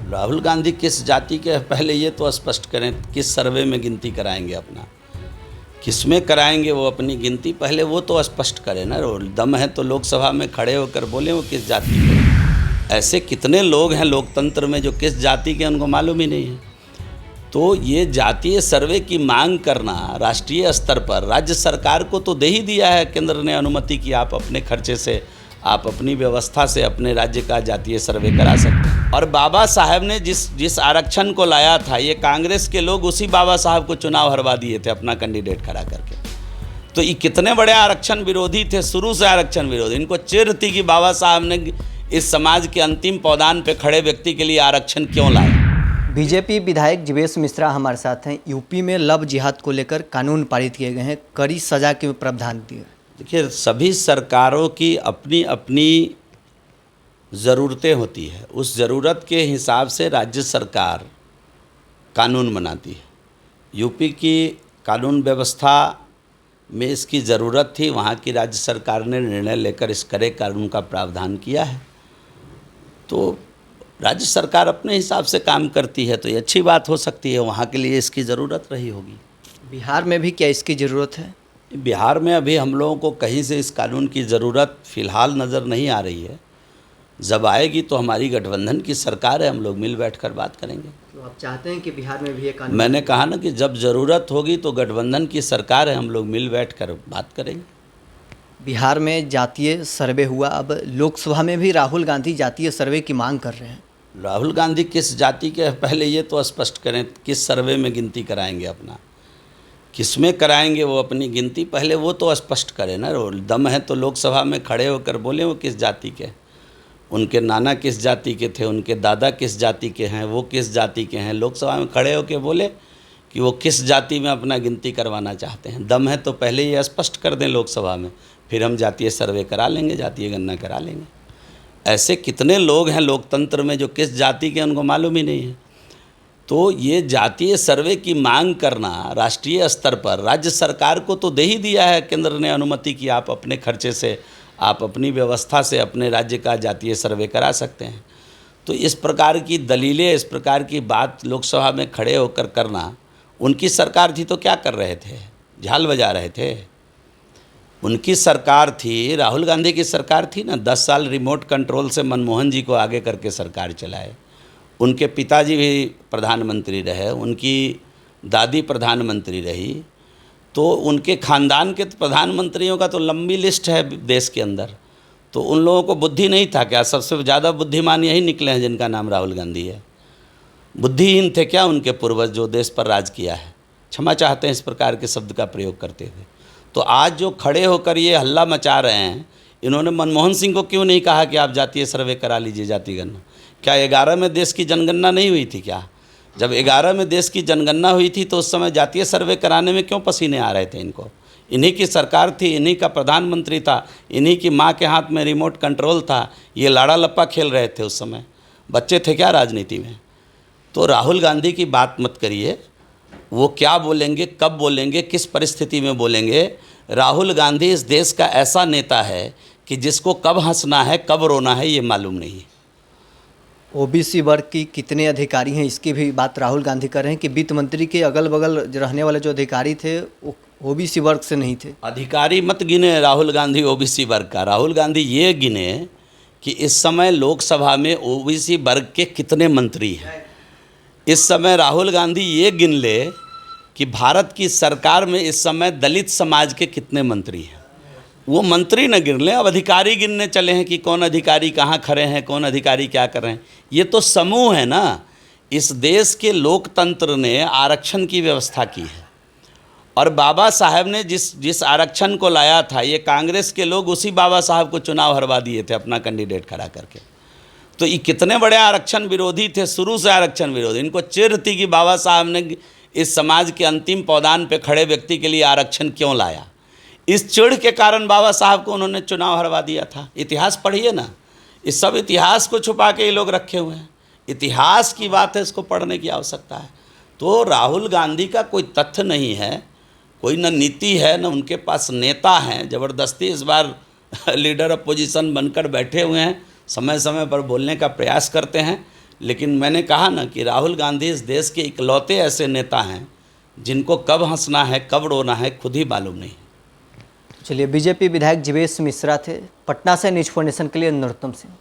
राहुल गांधी किस जाति के, पहले ये तो स्पष्ट करें, किस सर्वे में गिनती कराएंगे अपना, किस में कराएंगे वो अपनी गिनती, पहले वो तो स्पष्ट करें ना। दम है तो लोकसभा में खड़े होकर बोले वो किस जाति के। ऐसे कितने लोग हैं लोकतंत्र में जो किस जाति के उनको मालूम ही नहीं है। तो ये जातीय सर्वे की मांग करना राष्ट्रीय स्तर पर, राज्य सरकार को तो दे ही दिया है केंद्र ने अनुमति की आप अपने खर्चे से, आप अपनी व्यवस्था से अपने राज्य का जातीय सर्वे करा सकते हैं। और बाबा साहब ने जिस आरक्षण को लाया था, ये कांग्रेस के लोग उसी बाबा साहब को चुनाव हरवा दिए थे अपना कैंडिडेट खड़ा करके। तो ये कितने बड़े आरक्षण विरोधी थे, शुरू से आरक्षण विरोधी। इनको चिढ़ थी कि बाबा साहब ने इस समाज के अंतिम पौधान पे खड़े व्यक्ति के लिए आरक्षण क्यों लाया। बीजेपी विधायक जीवेश मिश्रा हमारे साथ हैं। यूपी में लव जिहाद को लेकर कानून पारित किए गए हैं, कड़ी सजा के प्रावधान दिए। देखिए, सभी सरकारों की अपनी अपनी ज़रूरतें होती है, उस ज़रूरत के हिसाब से राज्य सरकार कानून बनाती है। यूपी की कानून व्यवस्था में इसकी ज़रूरत थी, वहाँ की राज्य सरकार ने निर्णय लेकर इस कड़े कानून का प्रावधान किया है। तो राज्य सरकार अपने हिसाब से काम करती है तो ये अच्छी बात हो सकती है, वहाँ के लिए इसकी ज़रूरत रही होगी। बिहार में भी क्या इसकी ज़रूरत है? बिहार में अभी हम लोगों को कहीं से इस कानून की ज़रूरत फ़िलहाल नज़र नहीं आ रही है। जब आएगी तो हमारी गठबंधन की सरकार है, हम लोग मिल बैठकर बात करेंगे। तो आप चाहते हैं कि बिहार में भी ये कानून? मैंने कहा ना कि जब ज़रूरत होगी तो गठबंधन की सरकार है, हम लोग मिल बैठकर बात करेंगे। बिहार में जातीय सर्वे हुआ, अब लोकसभा में भी राहुल गांधी जातीय सर्वे की मांग कर रहे हैं। राहुल गांधी किस जाति के, पहले ये तो स्पष्ट करें, किस सर्वे में गिनती कराएंगे अपना, किस में कराएंगे वो अपनी गिनती, पहले वो तो स्पष्ट करें ना। दम है तो लोकसभा में खड़े होकर बोले वो किस जाति के, उनके नाना किस जाति के थे, उनके दादा किस जाति के हैं, वो किस जाति के हैं, लोकसभा में खड़े होकर बोले कि वो किस जाति में अपना गिनती करवाना चाहते हैं। दम है तो पहले ये स्पष्ट कर दें लोकसभा में, फिर हम जातीय सर्वे करा लेंगे, जातीय गणना करा लेंगे। ऐसे कितने लोग हैं लोकतंत्र में जो किस जाति के उनको मालूम ही नहीं है। तो ये जातीय सर्वे की मांग करना राष्ट्रीय स्तर पर, राज्य सरकार को तो दे ही दिया है केंद्र ने अनुमति की आप अपने खर्चे से, आप अपनी व्यवस्था से अपने राज्य का जातीय सर्वे करा सकते हैं। तो इस प्रकार की दलीलें, इस प्रकार की बात लोकसभा में खड़े होकर करना, उनकी सरकार थी तो क्या कर रहे थे, झाल बजा रहे थे। उनकी सरकार थी, राहुल गांधी की सरकार थी ना, 10 साल रिमोट कंट्रोल से मनमोहन जी को आगे करके सरकार चलाए। उनके पिताजी भी प्रधानमंत्री रहे, उनकी दादी प्रधानमंत्री रही, तो उनके ख़ानदान के प्रधानमंत्रियों का तो लंबी लिस्ट है देश के अंदर। तो उन लोगों को बुद्धि नहीं था क्या? सबसे ज़्यादा बुद्धिमान यही निकले हैं जिनका नाम राहुल गांधी है। बुद्धिहीन थे क्या उनके पूर्वज जो देश पर राज किया है? क्षमा चाहते हैं इस प्रकार के शब्द का प्रयोग करते हुए। तो आज जो खड़े होकर ये हल्ला मचा रहे हैं, इन्होंने मनमोहन सिंह को क्यों नहीं कहा कि आप जातीय सर्वे करा लीजिए, जाति गणना? क्या 11 में देश की जनगणना नहीं हुई थी क्या? जब 11 में देश की जनगणना हुई थी तो उस समय जातीय सर्वे कराने में क्यों पसीने आ रहे थे इनको? इन्हीं की सरकार थी, इन्हीं का प्रधानमंत्री था, इन्हीं की माँ के हाथ में रिमोट कंट्रोल था, ये लाड़ा लप्पा खेल रहे थे उस समय। बच्चे थे क्या राजनीति में? तो राहुल गांधी की बात मत करिए, वो क्या बोलेंगे, कब बोलेंगे, किस परिस्थिति में बोलेंगे। राहुल गांधी इस देश का ऐसा नेता है कि जिसको कब हंसना है कब रोना है ये मालूम नहीं। ओबीसी वर्ग की कितने अधिकारी हैं इसकी भी बात राहुल गांधी कर रहे हैं कि वित्त मंत्री के अगल बगल रहने वाले जो अधिकारी थे वो ओबीसी वर्ग से नहीं थे। अधिकारी मत गिने राहुल गांधी ओबीसी वर्ग का। राहुल गांधी ये गिने कि इस समय लोकसभा में ओबीसी वर्ग के कितने मंत्री हैं। इस समय राहुल गांधी ये गिन ले कि भारत की सरकार में इस समय दलित समाज के कितने मंत्री हैं। वो मंत्री न गिन लें, अब अधिकारी गिनने चले हैं कि कौन अधिकारी कहाँ खड़े हैं, कौन अधिकारी क्या कर रहे हैं। ये तो समूह है ना। इस देश के लोकतंत्र ने आरक्षण की व्यवस्था की है और बाबा साहब ने जिस आरक्षण को लाया था, ये कांग्रेस के लोग उसी बाबा साहब को चुनाव हरवा दिए थे अपना कैंडिडेट खड़ा करके। तो ये कितने बड़े आरक्षण विरोधी थे, शुरू से आरक्षण विरोधी। इनको चिढ़ थी कि बाबा साहब ने इस समाज के अंतिम पौधान पे खड़े व्यक्ति के लिए आरक्षण क्यों लाया। इस चिढ़ के कारण बाबा साहब को उन्होंने चुनाव हरवा दिया था। इतिहास पढ़िए ना, इस सब इतिहास को छुपा के ये लोग रखे हुए हैं। इतिहास की बात है, इसको पढ़ने की आवश्यकता है। तो राहुल गांधी का कोई तथ्य नहीं है, कोई न नीति है, न उनके पास नेता हैं। ज़बरदस्ती इस बार लीडर अपोजिशन बनकर बैठे हुए हैं, समय समय पर बोलने का प्रयास करते हैं, लेकिन मैंने कहा ना कि राहुल गांधी इस देश के इकलौते ऐसे नेता हैं जिनको कब हंसना है कब रोना है खुद ही मालूम नहीं। चलिए, बीजेपी विधायक जीवेश मिश्रा थे। पटना से न्यूज़ 4 नेशन के लिए नरोत्तम सिंह।